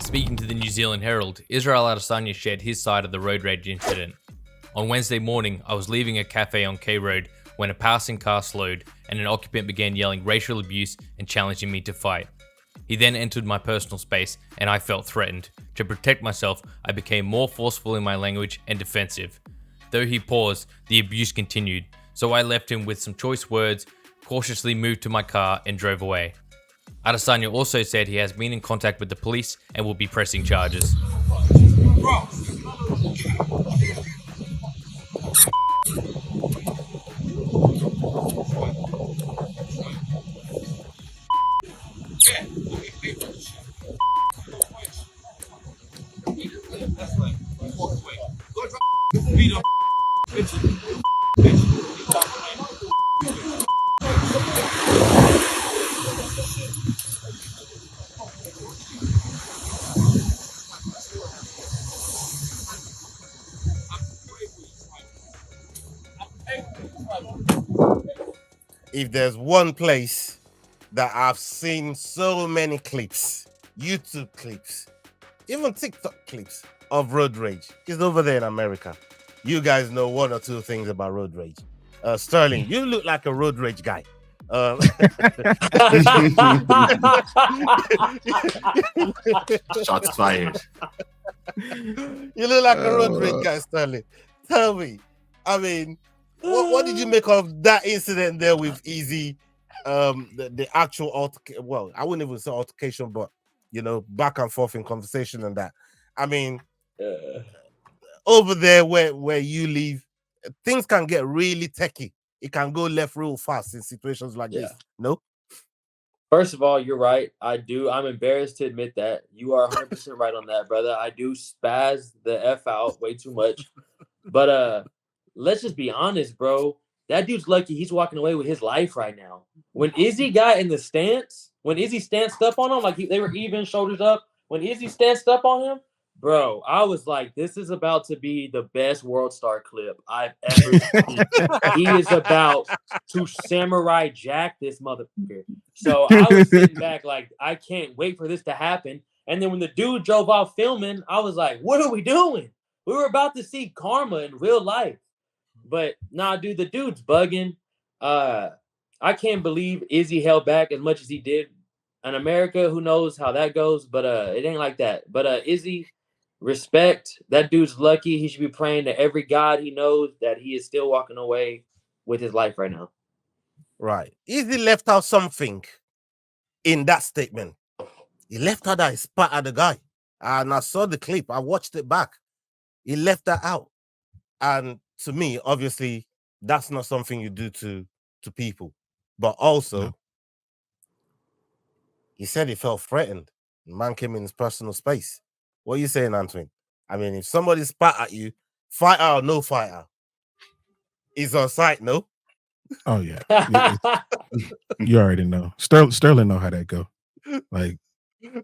Speaking to the New Zealand Herald, Israel Adesanya shared his side of the road rage incident. On Wednesday morning, I was leaving a cafe on K Road when a passing car slowed and an occupant began yelling racial abuse and challenging me to fight. He then entered my personal space and I felt threatened. To protect myself, I became more forceful in my language and defensive. Though he paused, the abuse continued, so I left him with some choice words, cautiously moved to my car and drove away. Adesanya also said he has been in contact with the police and will be pressing charges. If there's one place that I've seen so many clips, YouTube clips, even TikTok clips of road rage, is over there in America. You guys know one or two things about road rage. Sterling, you look like a road rage guy. Shots fired. You look like a road rage guy, Sterling. Tell me, I mean, what did you make of that incident there with Easy? The actual altercation. Well, I wouldn't even say altercation, but back and forth in conversation and that. I mean, over there where you live, things can get really techie. It can go left real fast in situations like this. No. First of all, you're right. I'm embarrassed to admit that. You are 100% right on that, brother. I do spaz the F out way too much. But let's just be honest, bro. That dude's lucky he's walking away with his life right now. When Izzy got in the stance, when Izzy stanced up on him, like they were even shoulders up. When Izzy stanced up on him, bro, I was like, this is about to be the best World Star clip I've ever seen. He is about to samurai jack this motherfucker. So I was sitting back like, I can't wait for this to happen. And then when the dude drove off filming, I was like, what are we doing? We were about to see karma in real life. But nah, dude, the dude's bugging. I can't believe Izzy held back as much as he did. In America, who knows how that goes, but it ain't like that. But Izzy, respect. That dude's lucky. He should be praying to every God he knows that he is still walking away with his life right now. Right. Izzy left out something in that statement. He left out that he spat at the guy. And I saw the clip. I watched it back. He left that out. And to me, obviously, that's not something you do to people. But also, he said he felt threatened. The man came in his personal space. What are you saying, Antoine? I mean, if somebody spat at you, fighter or no fighter, he's on site, no? Oh, yeah. You already know. Sterling know how that go. Like,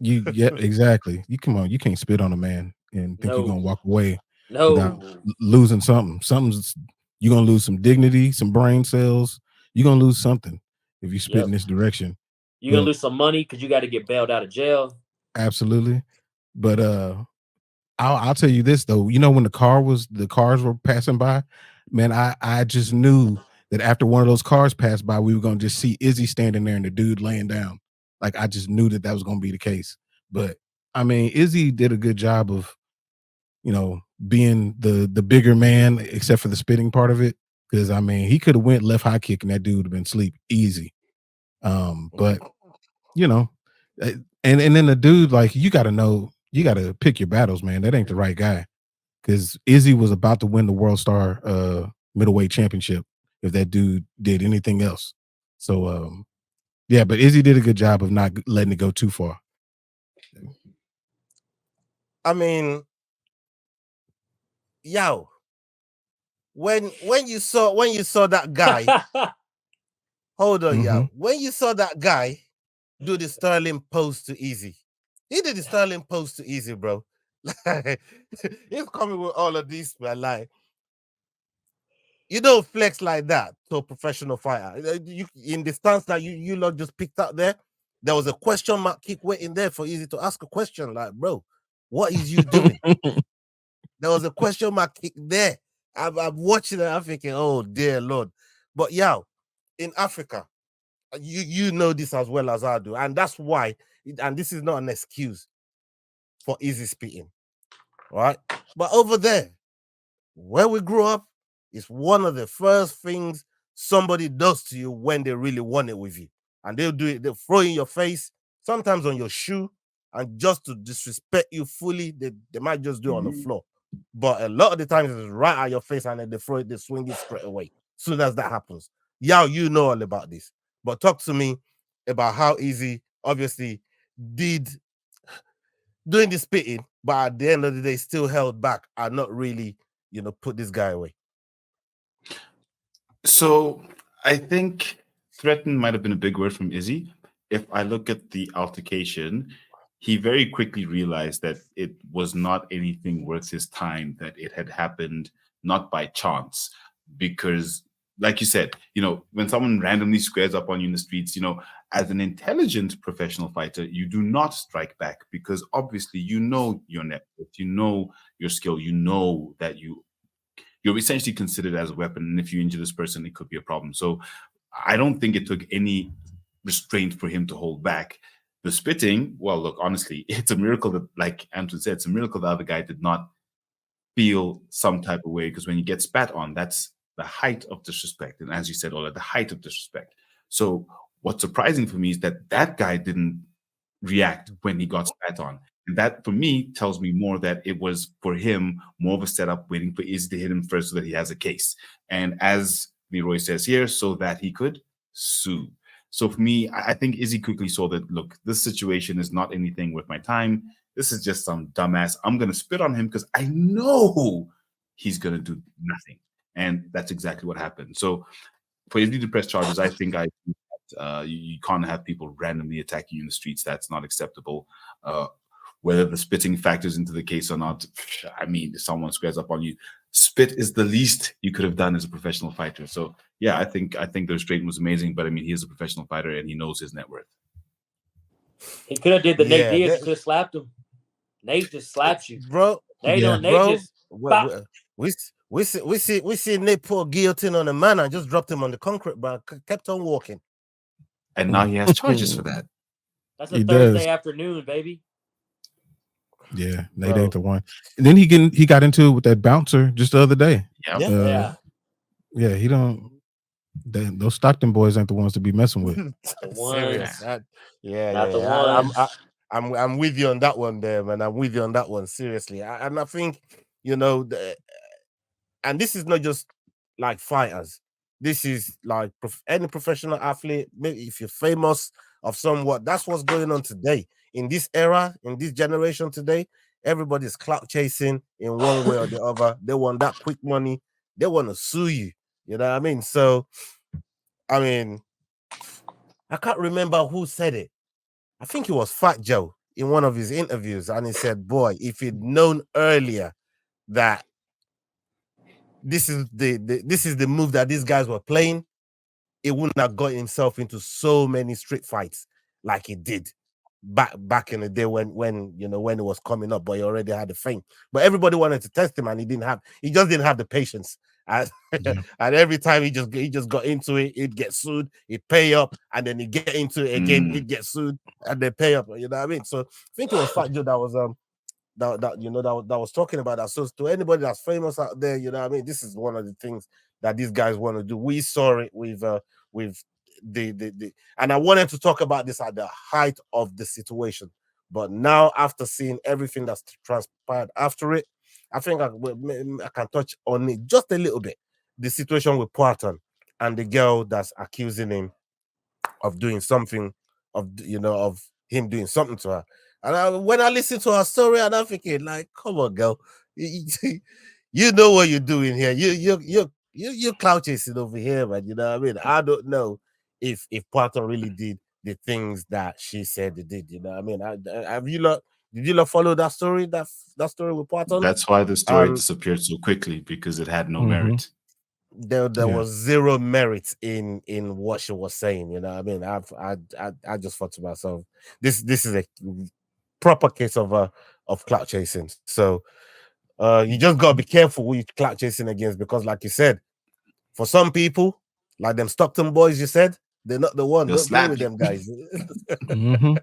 exactly. You come on, you can't spit on a man and think you're going to walk away without losing something. You're going to lose some dignity, some brain cells. You're going to lose something if you spit in this direction. You're going to lose some money because you got to get bailed out of jail. Absolutely. But I'll tell you this, though. You know, when the cars were passing by, man, I just knew that after one of those cars passed by, we were going to just see Izzy standing there and the dude laying down. Like, I just knew that was going to be the case. But, I mean, Izzy did a good job of, being the bigger man, except for the spitting part of it. Because, I mean, he could have went left high kick and that dude would have been asleep easy. But, and then the dude, like, you got to know, you got to pick your battles, man. That ain't the right guy. Because Izzy was about to win the World Star middleweight championship if that dude did anything else. So, yeah, but Izzy did a good job of not letting it go too far. I mean, when you saw that guy, hold on, when you saw that guy do the Sterling pose to Izzy, he did the Sterling pose to Izzy, bro. He's coming with all of these, man. Like, you don't flex like that to a professional fighter. You in the stance that you lot just picked up there, there was a question mark kick waiting there for Easy to ask a question. Like, bro, what is you doing? There was a question mark kick there. I'm watching it. I'm thinking, oh dear Lord. But yeah, in Africa, you know this as well as I do, and that's why. And this is not an excuse for easy spitting, right? But over there, where we grew up, is one of the first things somebody does to you when they really want it with you, and they'll do it. They'll throw in your face, sometimes on your shoe, and just to disrespect you fully, they might just do it on the floor. But a lot of the times it's right at your face, and then they throw it, they swing it straight away. As soon as that happens, yeah, you know all about this. But talk to me about how Easy obviously did doing the spitting, but at the end of the day, still held back and not really, put this guy away. So I think threaten might have been a big word from Izzy. If I look at the altercation, he very quickly realized that it was not anything worth his time, that it had happened not by chance. Because, like you said, when someone randomly squares up on you in the streets, as an intelligent professional fighter, you do not strike back because obviously you know your net worth, you know your skill, you know that you're essentially considered as a weapon. And if you injure this person, it could be a problem. So I don't think it took any restraint for him to hold back. The spitting, well, look, honestly, it's a miracle that, like Anton said, it's a miracle the other guy did not feel some type of way, because when you get spat on, that's the height of disrespect. And as you said, Ola, the height of disrespect. So what's surprising for me is that that guy didn't react when he got spat on. And that, for me, tells me more that it was, for him, more of a setup, waiting for Izzy to hit him first so that he has a case. And as Leroy says here, so that he could sue. So for me, I think Izzy quickly saw that, look, this situation is not anything worth my time. This is just some dumbass. I'm going to spit on him because I know he's going to do nothing. And that's exactly what happened. So for Izzy to press charges, I think you can't have people randomly attacking you in the streets. That's not acceptable. Whether the spitting factors into the case or not, I mean, if someone squares up on you, spit is the least you could have done as a professional fighter. So yeah, I think the restraint was amazing, but I mean, he is a professional fighter and he knows his net worth. He could have did the Nate Diaz, could have slapped him. Nate just slaps you, bro. Nate just we see Nate put a guillotine on a man and just dropped him on the concrete, but kept on walking. And now he has charges for that. That's a Thursday afternoon, baby. Yeah, Nate ain't the one. And then he got into it with that bouncer just the other day. Yeah. He don't. Those Stockton boys ain't the ones to be messing with. I'm with you on that one, there, man. I'm with you on that one, seriously. And I think and this is not just like fighters. This is like any professional athlete. Maybe if you're famous of somewhat, that's what's going on today. In this era, in this generation today, everybody's clout chasing in one way or the other. They want that quick money. They want to sue you. You know what I mean? So, I mean, I can't remember who said it. I think it was Fat Joe in one of his interviews, and he said, boy, if he'd known earlier that this is the move that these guys were playing, it wouldn't have got himself into so many street fights like he did back in the day when it was coming up, but he already had the fame. But everybody wanted to test him, and he just didn't have the patience. And every time he just got into it, he'd get sued, he'd pay up, and then he'd get into it again, he'd get sued, and then pay up. You know what I mean? So I think it was Fat Joe that was that was talking about that. So to anybody that's famous out there, you know what I mean, this is one of the things that these guys want to do. We saw it with the and I wanted to talk about this at the height of the situation, but now after seeing everything that's transpired after it, I think I can touch on it just a little bit. The situation with Poitin and the girl that's accusing him of doing something, of him doing something to her. And when I listen to her story, and I'm thinking, like, come on, girl, you know what you're doing here. You're clout chasing over here, man. You know what I mean? I don't know if Poitin really did the things that she said they did. You know what I mean? Did you follow that story? That story with Poitin? That's why the story disappeared so quickly, because it had no merit. there Yeah. was zero merit in what she was saying. You know what I mean? I just thought to myself, this is a proper case of clout chasing. So you just gotta be careful who you clout chasing against, because like you said, for some people, like them Stockton boys, you said, they're not the one. They'll Don't play slap with you. them guys. Mhm.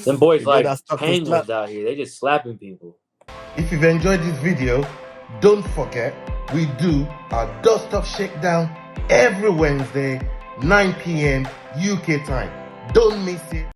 Them boys You know like that Stockton penguins slap. out here. They just slapping people. If you've enjoyed this video, don't forget we do our Dust Off Shakedown every Wednesday, 9 p.m. UK time. Don't miss it.